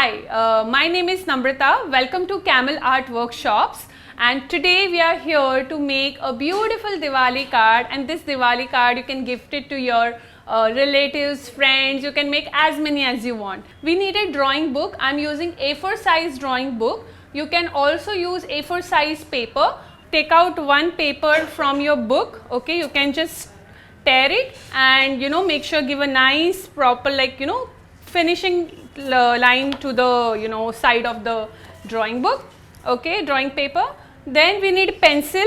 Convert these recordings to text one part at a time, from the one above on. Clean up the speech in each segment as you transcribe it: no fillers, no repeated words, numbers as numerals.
Hi, my name is Namrata. Welcome to Camel Art Workshops, and today we are here to make a beautiful Diwali card, and this Diwali card you can gift it to your relatives, friends. You can make as many as you want. We need a drawing book. I am using A4 size drawing book. You can also use A4 size paper. Take out one paper from your book, okay, you can just tear it and make sure give a nice proper finishing line to the side of the drawing book, okay, drawing paper. Then we need pencil,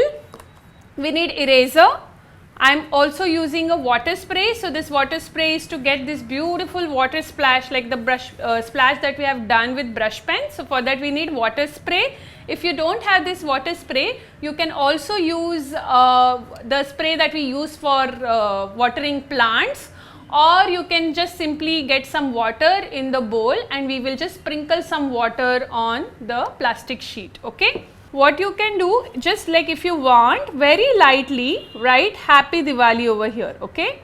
we need eraser. I am also using a water spray. So this water spray is to get this beautiful water splash like the brush splash that we have done with brush pen. So for that we need water spray. If you don't have this water spray, you can also use the spray that we use for watering plants, or you can just simply get some water in the bowl and we will just sprinkle some water on the plastic sheet, okay. What you can do, just like if you want, very lightly write Happy Diwali over here, okay.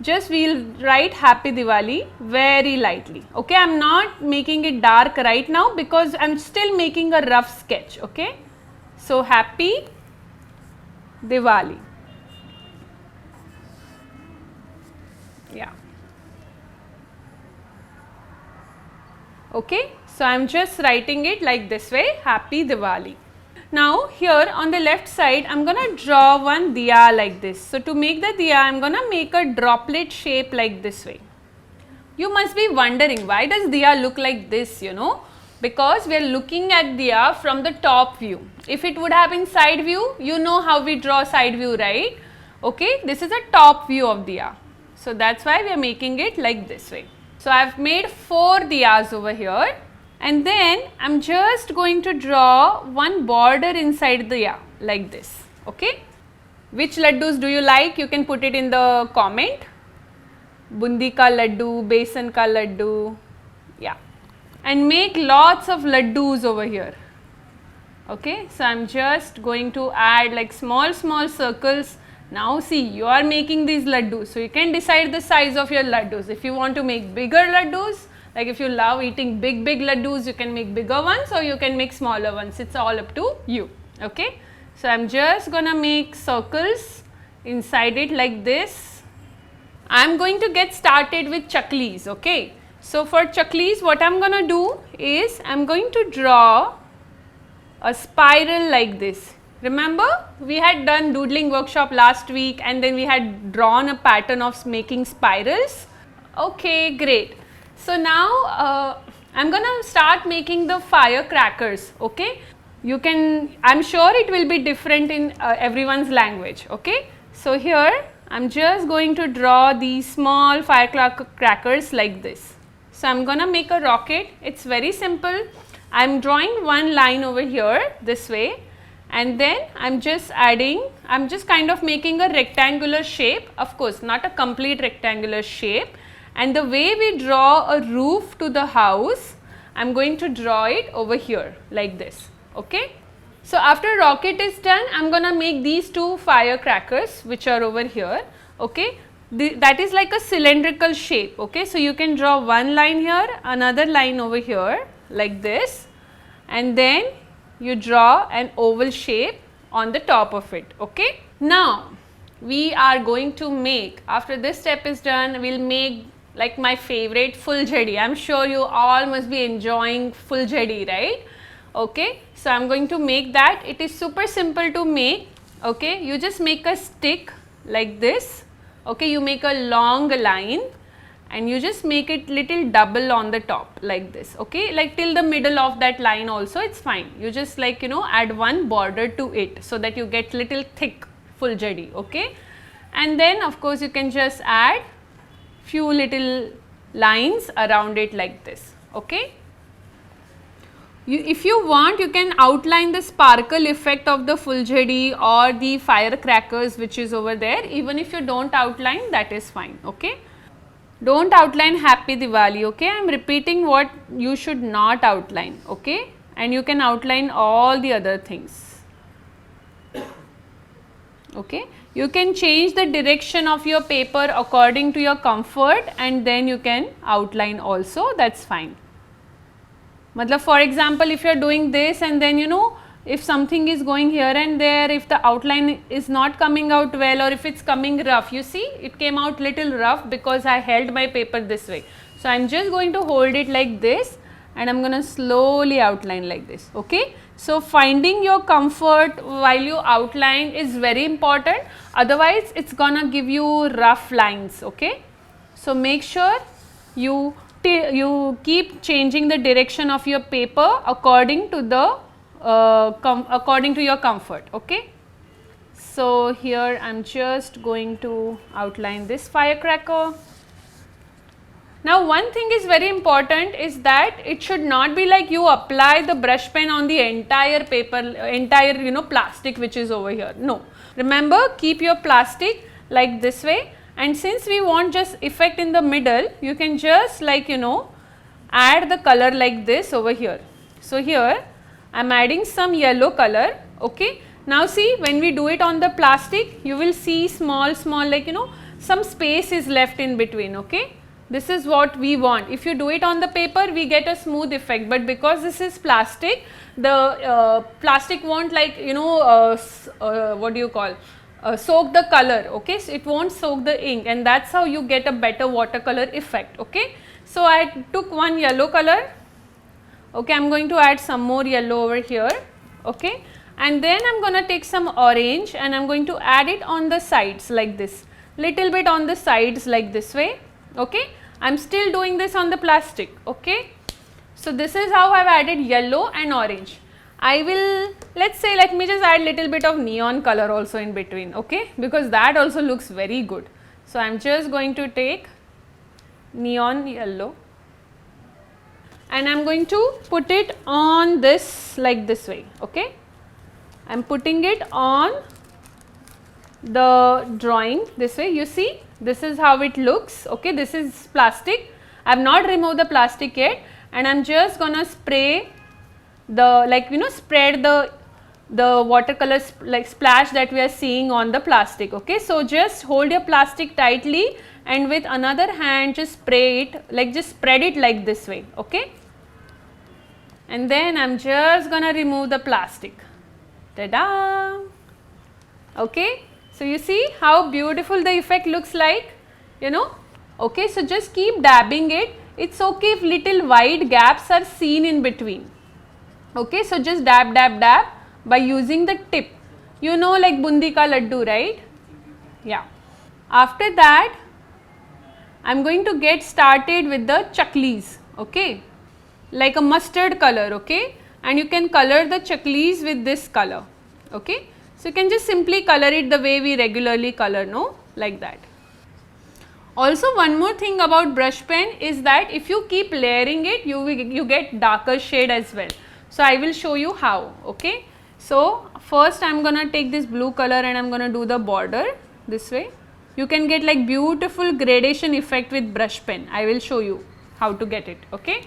Just we will write Happy Diwali very lightly, okay. I am not making it dark right now because I am still making a rough sketch, okay. So Happy Diwali, yeah, okay. So I am just writing it like this way, Happy Diwali. Now here on the left side I am going to draw one diya like this. So to make the diya I am going to make a droplet shape like this way. You must be wondering why does diya look like this, because we are looking at diya from the top view. If it would have been side view, you know how we draw side view, right? Okay, this is a top view of diya. So that's why we are making it like this way. So I have made 4 diyas over here. And then I am just going to draw one border inside the diya like this, okay. Which laddus do you like? You can put it in the comment. Bundi ka laddu, besan ka laddu, yeah. And make lots of laddus over here, okay. So I am just going to add like small circles. Now see, you are making these laddus, so you can decide the size of your laddus. If you want to make bigger laddus, like if you love eating big laddus, you can make bigger ones or you can make smaller ones. It's all up to you, okay. So I am just gonna make circles inside it like this. I am going to get started with chaklis, okay. So for chaklis, what I am gonna do is I am going to draw a spiral like this. Remember, we had done doodling workshop last week and then we had drawn a pattern of making spirals. Okay, great. So now I am going to start making the firecrackers, okay. You can, I am sure it will be different in everyone's language, okay. So here I am just going to draw these small firecrackers like this. So I am going to make a rocket. It's very simple. I am drawing one line over here this way, and then I am just adding, I am just kind of making a rectangular shape, of course not a complete rectangular shape. And the way we draw a roof to the house, I am going to draw it over here like this, okay. So after rocket is done, I am going to make these 2 firecrackers which are over here, okay. That is like a cylindrical shape, okay. So you can draw one line here, another line over here like this, and then you draw an oval shape on the top of it, okay. Now we are going to make, after this step is done, we will make like my favorite fuljadi. I am sure you all must be enjoying fuljadi, right? Okay. So I am going to make that. It is super simple to make, okay. You just make a stick like this, okay. You make a long line and you just make it little double on the top like this, okay. Like till the middle of that line also it's fine. You just add one border to it so that you get little thick fuljadi, okay. And then of course you can just add few little lines around it like this, okay. If you want, you can outline the sparkle effect of the fuljadi or the firecrackers which is over there. Even if you don't outline, that is fine, okay. Don't outline Happy Diwali, okay. I am repeating what you should not outline, okay. And you can outline all the other things, okay. You can change the direction of your paper according to your comfort and then you can outline also, that is fine. Matlab, for example, if you are doing this and then if something is going here and there, if the outline is not coming out well, or if it's coming rough, you see it came out little rough because I held my paper this way. So I am just going to hold it like this and I am going to slowly outline like this. Okay. So finding your comfort while you outline is very important, otherwise it's gonna give you rough lines. Okay. So make sure you keep changing the direction of your paper according to the according to your comfort. Okay. So here I am just going to outline this firecracker. Now one thing is very important is that it should not be like you apply the brush pen on the entire paper, entire plastic which is over here. No. Remember, keep your plastic like this way, and since we want just effect in the middle, you can just like add the color like this over here. So here I am adding some yellow color. Okay. Now see, when we do it on the plastic, you will see small like some space is left in between. Okay. This is what we want. If you do it on the paper, we get a smooth effect, but because this is plastic, the plastic won't like what do you call, soak the color. Okay. So it won't soak the ink, and that's how you get a better watercolor effect. Okay. So I took one yellow color. Okay, I am going to add some more yellow over here. Okay. And then I am going to take some orange and I am going to add it on the sides like this, little bit on the sides like this way. Okay. I am still doing this on the plastic. Okay. So this is how I have added yellow and orange. I will, let me just add little bit of neon color also in between. Okay, because that also looks very good. So I am just going to take neon yellow and I am going to put it on this like this way. Okay. I am putting it on the drawing this way. You see, this is how it looks. Okay, this is plastic. I have not removed the plastic yet, and I am just gonna spray the spread the watercolor like splash that we are seeing on the plastic. Okay, so just hold your plastic tightly and with another hand just spray it, like just spread it like this way. Okay, and then I am just gonna remove the plastic. Ta-da! Okay. So you see how beautiful the effect looks like, Okay, so just keep dabbing it. It's okay if little wide gaps are seen in between. Okay, so just dab by using the tip. Like bundi ka laddu, right? Yeah. After that, I am going to get started with the chaklis. Okay, like a mustard color. Okay, and you can color the chaklis with this color. Okay. So you can just simply color it the way we regularly color, like that. Also one more thing about brush pen is that if you keep layering it, you get darker shade as well. So I will show you how. Okay. So first I am gonna take this blue color and I am gonna do the border this way. You can get like beautiful gradation effect with brush pen. I will show you how to get it. Okay.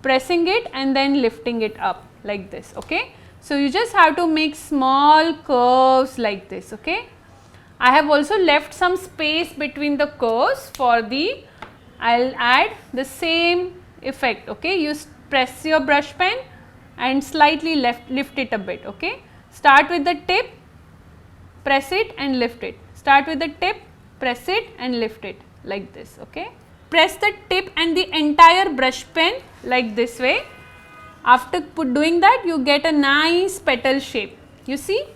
Pressing it and then lifting it up like this. Okay. So you just have to make small curves like this. Okay. I have also left some space between the curves for the, I will add the same effect. Okay. You press your brush pen and slightly lift it a bit. Okay. Start with the tip, press it and lift it. Start with the tip, press it and lift it like this. Okay. Press the tip and the entire brush pen like this way. After doing that, you get a nice petal shape. You see,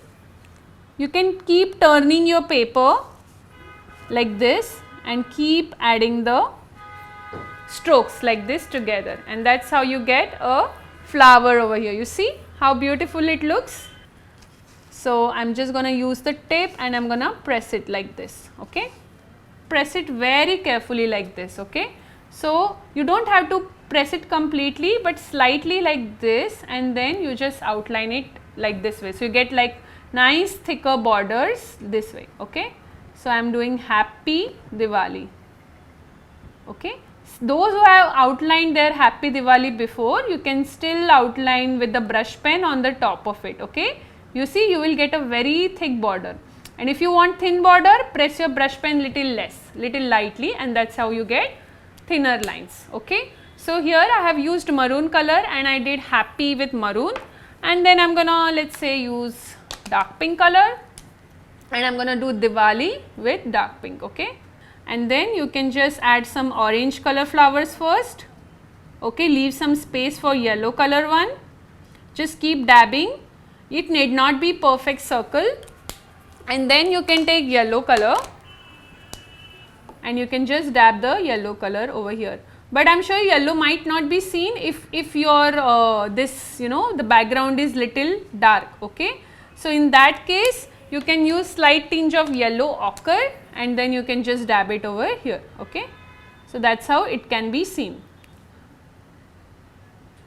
you can keep turning your paper like this and keep adding the strokes like this together, and that's how you get a flower over here. You see how beautiful it looks. So I'm just going to use the tip and I'm going to press it like this. Okay, press it very carefully like this. Okay, so you don't have to press it completely, but slightly like this, and then you just outline it like this way. So you get like nice thicker borders this way. Okay, so I am doing Happy Diwali. Okay, those who have outlined their Happy Diwali before, you can still outline with the brush pen on the top of it. Okay, you see, you will get a very thick border, and if you want thin border, press your brush pen little less, little lightly, and that's how you get thinner lines. Okay. So here I have used maroon color and I did happy with maroon, and then I'm gonna, let's say, use dark pink color and I'm gonna do Diwali with dark pink, okay. And then you can just add some orange color flowers first, okay, leave some space for yellow color one, just keep dabbing, it need not be perfect circle, and then you can take yellow color and you can just dab the yellow color over here. But I am sure yellow might not be seen if your this, you know, the background is little dark, okay. So in that case you can use slight tinge of yellow ochre and then you can just dab it over here, okay. So that's how it can be seen.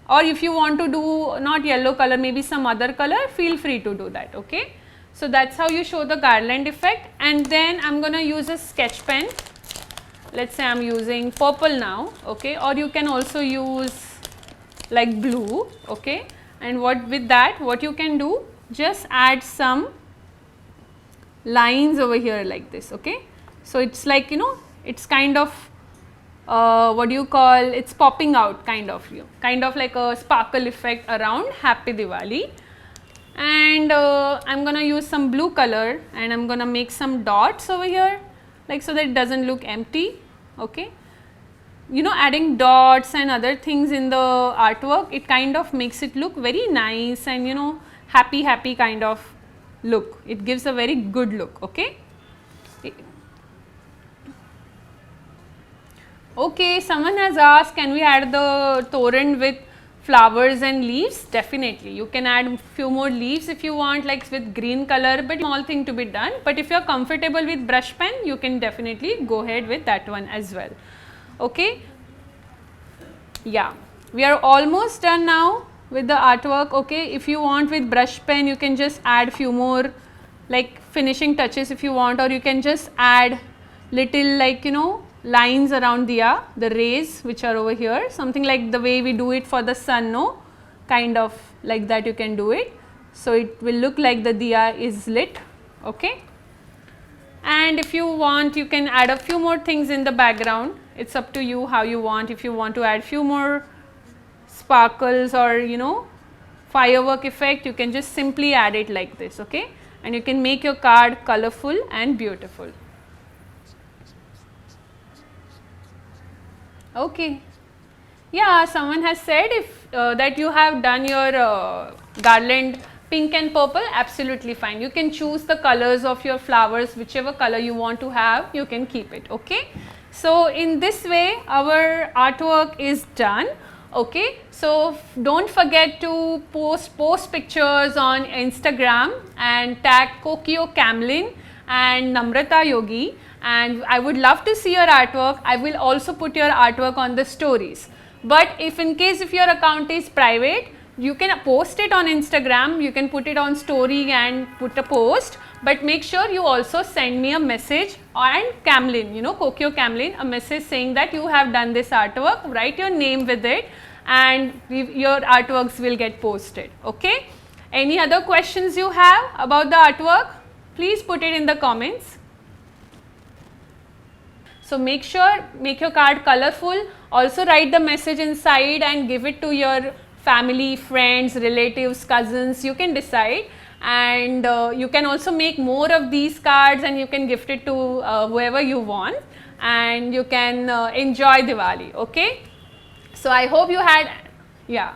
Or if you want to do not yellow color, maybe some other color, feel free to do that, okay. So that's how you show the garland effect. And then I'm gonna use a sketch pen. Let's say I'm using purple now, okay, or you can also use like blue, okay. And with that what you can do, just add some lines over here like this, okay. So it's like, you know, it's kind of what do you call, it's popping out kind of like a sparkle effect around Happy Diwali. And I'm gonna use some blue color and I'm gonna make some dots over here, like, so that it doesn't look empty, okay. You know, adding dots and other things in the artwork, it kind of makes it look very nice and, you know, happy kind of look. It gives a very good look, okay. Okay, someone has asked, can we add the torrent with flowers and leaves? Definitely, you can add few more leaves if you want, like with green color, but small thing to be done. But if you are comfortable with brush pen, you can definitely go ahead with that one as well, okay. Yeah, we are almost done now with the artwork, okay. If you want with brush pen, you can just add few more like finishing touches if you want, or you can just add little, like, you know, lines around the rays which are over here, something like the way we do it for the sun, no, kind of like that you can do it. So it will look like the diya is lit, okay. And if you want, you can add a few more things in the background. It's up to you how you want. If you want to add few more sparkles or, you know, firework effect, you can just simply add it like this, okay. And you can make your card colorful and beautiful. Okay. Yeah, someone has said if that you have done your garland pink and purple, absolutely fine. You can choose the colors of your flowers, whichever color you want to have, you can keep it, okay. So in this way our artwork is done, okay. So don't forget to post pictures on Instagram and tag Kokio Camlin and Namrata Yogi, and I would love to see your artwork. I will also put your artwork on the stories. But if in case if your account is private, you can post it on Instagram, you can put it on story and put a post, but make sure you also send me a message and Camlin, you know, Kokio Camlin, a message saying that you have done this artwork, write your name with it and your artworks will get posted, okay. Any other questions you have about the artwork? Please put it in the comments. So make sure, make your card colorful, also write the message inside and give it to your family, friends, relatives, cousins, you can decide. And you can also make more of these cards and you can gift it to whoever you want, and you can enjoy Diwali, okay. So I hope you had, yeah.